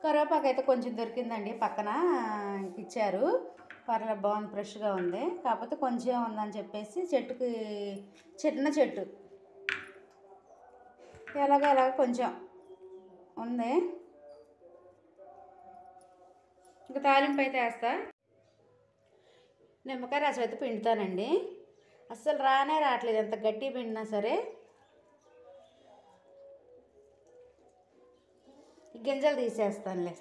కరివేపాకు అయితే కొంచెం దొరికిందండి, పక్కన ఇచ్చారు. పర్లేదు, బాగుంది, ఫ్రెష్గా ఉంది. కాకపోతే కొంచెం ఉందని చెప్పేసి చెట్టుకి, చిన్న చెట్టు ఎలాగ కొంచెం ఉంది. ఇంకా తాలింపు అయితే వేస్తా. నిమ్మకాయ రసం అయితే పిండుతానండి. అస్సలు రానే రావట్లేదు, ఎంత గట్టి పిండినా సరే. గింజలు తీసేస్తానులే.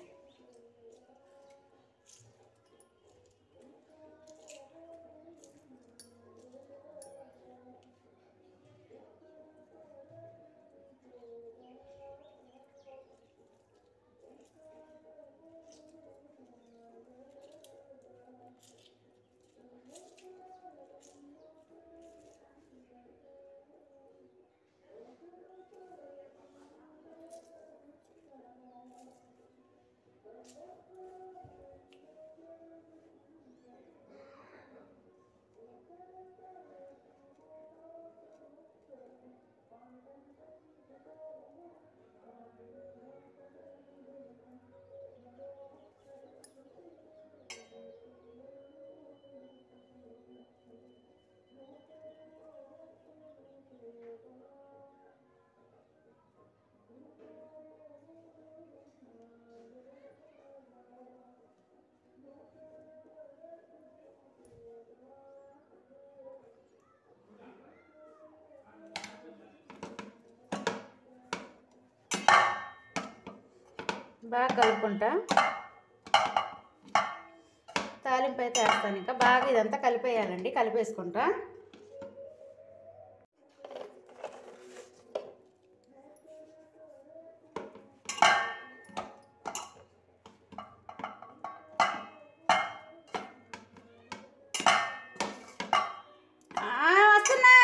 బాగా కలుపుకుంటా. తాలింపు అయితే వేస్తాను. ఇంకా బాగా ఇదంతా కలిపేయాలండి, కలిపేసుకుంటా. వస్తున్నా.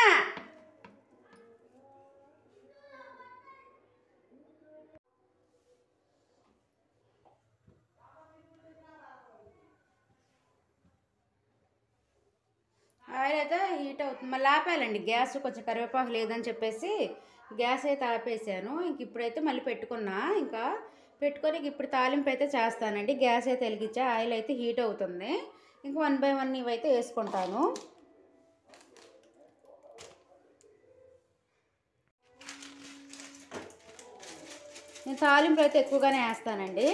ఆయిల్ అయితే హీట్ అవుతుంది, మళ్ళీ ఆపేయాలండి గ్యాస్. కొంచెం కరివేపాకు లేదని చెప్పేసి గ్యాస్ అయితే ఆపేసాను. ఇంక ఇప్పుడైతే మళ్ళీ పెట్టుకున్నా. ఇంకా పెట్టుకొని ఇప్పుడు తాలింపు అయితే చేస్తానండి. గ్యాస్ అయితే వెలిగించా, ఆయిల్ అయితే హీట్ అవుతుంది. ఇంక 1 బై 1 ఇవైతే వేసుకుంటాను. నేను తాలింపు అయితే ఎక్కువగానే వేస్తానండి.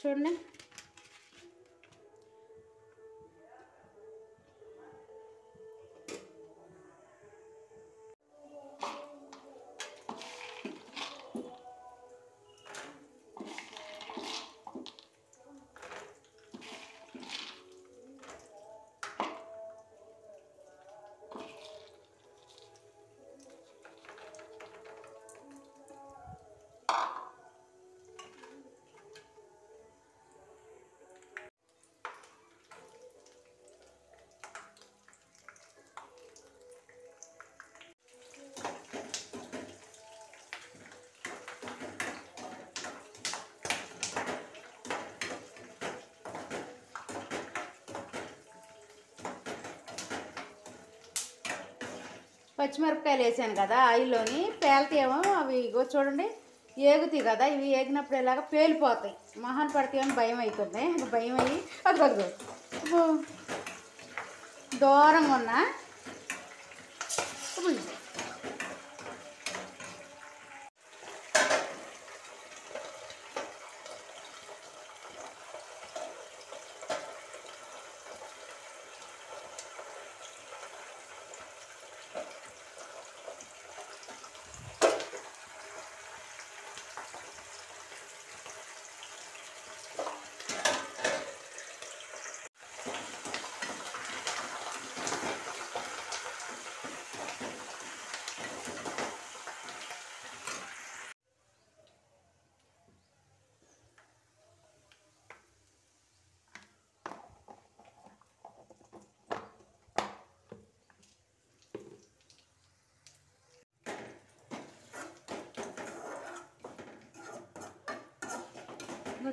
చూడండి, పచ్చిమిరపకాయలు వేసాను కదా ఆయిల్లోని, పేలతేమో అవి చూడండి ఏగుతాయి కదా. ఇవి ఏగినప్పుడు ఇలాగ పేలిపోతాయి, మహాన్ పడతాయని భయం అవుతుంది. భయం అయ్యి అదిగో దూరంగా ఉన్నా.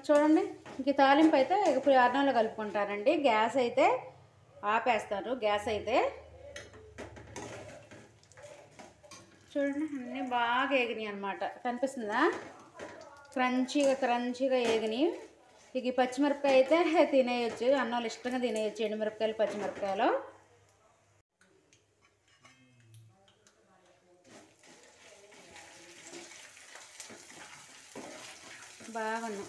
చూడండి, ఇంక తాలింపు అయితే ఇప్పుడు అన్నంలో కలుపుకుంటానండి. గ్యాస్ అయితే ఆపేస్తాను గ్యాస్ అయితే. చూడండి అన్నీ బాగా ఏగినాయి అనమాట, కనిపిస్తుందా? క్రంచీగా ఏగినాయి. ఇక ఈ పచ్చిమిరపకాయ అయితే తినేయచ్చు, అన్నంలో ఇష్టంగా తినేయచ్చు. ఎండుమిరపకాయలు పచ్చిమిరపకాయలు బాగున్నాయి.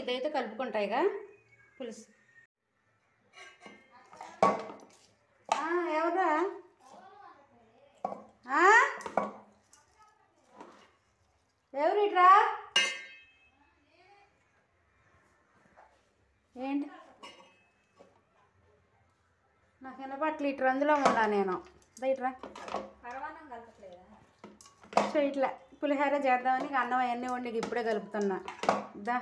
ఇదైతే కలుపుకుంటాయిగా పులుసు. ఎవరా ఎవరు ఇట్రా? ఏంటి నాకు వినపట్ల ఇట్రా, అందులో ఉన్నా నేను. ఇట్రా సో ఇట్లా పులిహోర చేద్దామని అన్నం అవన్నీ వండి ఇప్పుడే కలుపుతున్నా. దా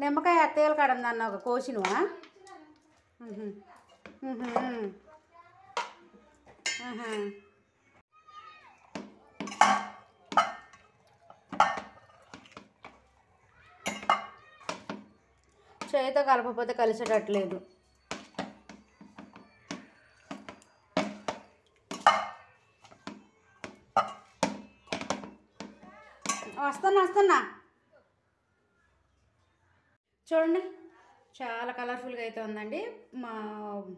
నిమ్మకాయ అత్తయ్యలు కాడంది అన్న ఒక కోసినువా? చేతితో కలపకపోతే కలిసేటట్లేదు. వస్తున్నా. చూడండి చాలా కలర్ఫుల్గా అయితే ఉందండి. మా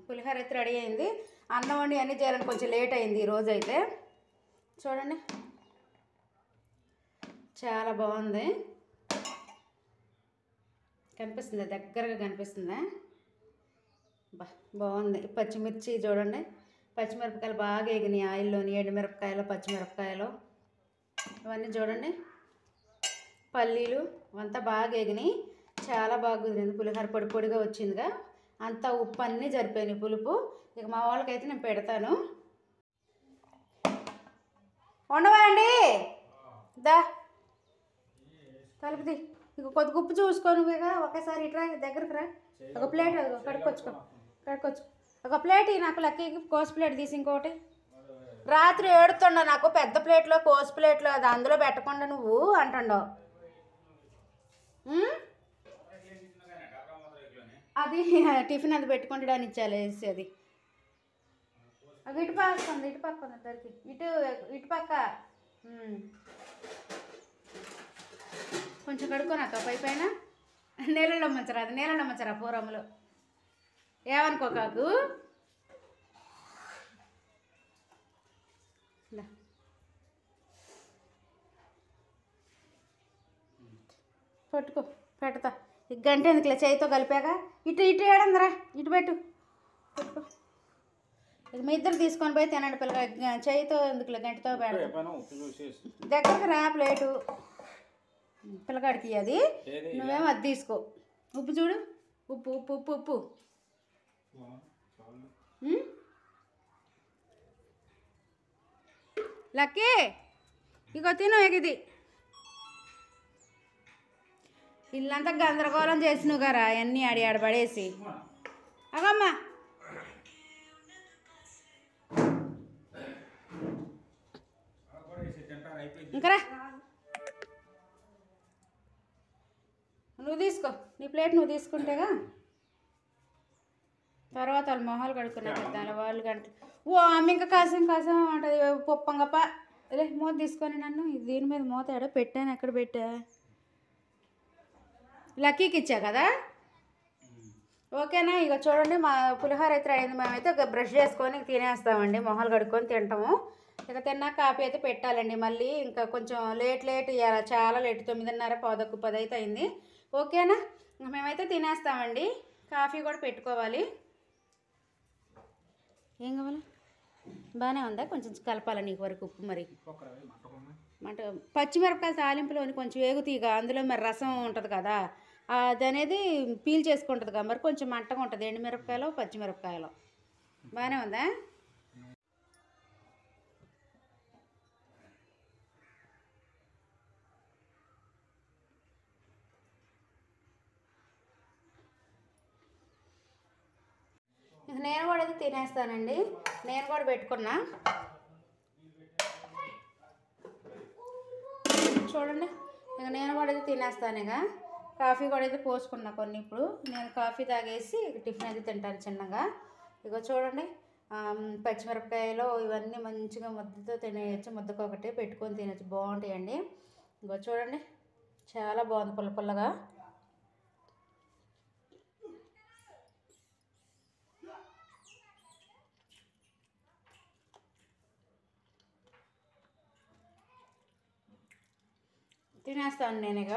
పులిహోర అయితే రెడీ అయింది. అన్నం వండి అన్నీ చేయాలని కొంచెం లేట్ అయింది ఈరోజు అయితే. చూడండి చాలా బాగుంది, కనిపిస్తుందా? దగ్గరగా కనిపిస్తుందా? బాగుంది. పచ్చిమిర్చి చూడండి, పచ్చిమిరపకాయలు బాగా ఎగినాయి ఆయిల్లోని. ఎండుమిరపకాయలు పచ్చిమిరపకాయలు ఇవన్నీ చూడండి, పల్లీలు అంతా బాగా ఎగినాయి. చాలా బాగా కుదిరింది. పులిహోర పొడి పొడిగా వచ్చిందిగా, అంతా ఉప్పు అన్నీ జరిపోయినాయి పులుపు. ఇక మా వాళ్ళకైతే నేను పెడతాను. ఉండవా అండి? దా కలుపుది. ఇక కొద్ది ఉప్పు చూసుకొని ఒకేసారి ఇట్రా దగ్గరకు రా. ఒక ప్లేట్ అది కడుక్కొచ్చు. ఒక ప్లేట్ నాకు లక్కీకి కోసి ప్లేట్ తీసి ఇంకోటి. రాత్రి ఏడుతుండ నాకు పెద్ద ప్లేట్లో కోసి ప్లేట్లో అది అందులో పెట్టకుండా నువ్వు అంటుండవు. అది టిఫిన్ అది పెట్టుకుంటాడని ఇచ్చాలి వేసి. అది ఇటు పక్క ఉంది ఇద్దరికి. ఇటు పక్క కొంచెం కడుక్కోనాక పైన నీళ్ళలో ముంచరా. అది నీళ్ళలో ముంచరా పూరములు. ఏమనుకోకాకు. పట్టుకో పెడతా. ఇక గంట ఎందుకులే, చేయితో కలిపాక. ఇటు ఏడందిరా, ఇటు పెట్టు. పెట్టుకో. ఇక మీ ఇద్దరు తీసుకొని పోయి తినండి పిల్లగా. చేయితో ఎందుకులే, గంటతో పెడతా. దగ్గరకు రా ప్లేటు పిల్లగాడికి. అది నువ్వేమో అది తీసుకో. ఉప్పు చూడు, ఉప్పు ఉప్పు ఉప్పు ఉప్పు. లక్కీ ఇగో తిను. ఇది ఇల్లంతా గందరగోళం చేసినావు గారా, అవన్నీ ఆడ పడేసి. అగమ్మా ఇంకరా, నువ్వు తీసుకో. నీ ప్లేట్ నువ్వు తీసుకుంటేగా తర్వాత వాళ్ళు మొహాలు కడుక్కున్నారు దాని వాళ్ళు గంట. ఓ అమ్మ ఇంకా కాసం అంటది పొప్పంగప్ప. రే మూత తీసుకొని నన్ను దీని మీద మూత ఎడ పెట్టాను, ఎక్కడ పెట్టా? లక్కీకి ఇచ్చా కదా. ఓకేనా? ఇక చూడండి మా పులిహోర అయితే అయింది. మేమైతే ఒక బ్రష్ చేసుకొని తినేస్తామండి, మొహాలు కడుక్కొని తింటాము. ఇక తిన్నాక కాఫీ అయితే పెట్టాలండి మళ్ళీ. ఇంకా కొంచెం లేట్ ఇవ్వాలి, చాలా లేట్. 9:30 10 అయితే అయింది. ఓకేనా? మేమైతే తినేస్తామండి. కాఫీ కూడా పెట్టుకోవాలి. ఏం కావాలి? బాగానే ఉందా? కొంచెం కలపాలి నీకు వరకు ఉప్పు. మరి పచ్చిమిరపకాయల తాలింపులోని కొంచెం వేగుతీగ, అందులో మరి రసం ఉంటుంది కదా, అది అనేది పీల్ చేసుకుంటుంది కదా, మరి కొంచెం మంటగా ఉంటుంది ఎండుమిరపకాయలు పచ్చిమిరపకాయలు. బాగానే ఉందా? ఇంక నేను కూడా అయితే తినేస్తానండి. నేను కూడా పెట్టుకున్నా చూడండి. ఇక నేను కూడా అయితే తినేస్తాను. ఇక కాఫీ కూడా అయితే పోసుకున్నా కొన్ని. ఇప్పుడు నేను కాఫీ తాగేసి టిఫిన్ అయితే తింటాను చిన్నగా. ఇక చూడండి, పచ్చిమిరపకాయలు ఇవన్నీ మంచిగా ముద్దతో తినేయచ్చు. ముద్దకు ఒకటి పెట్టుకొని తినచ్చు, బాగుంటాయండి. ఇగో చూడండి, చాలా బాగుంది పుల్ల పుల్లగా. తినేస్తాను నేను ఇక.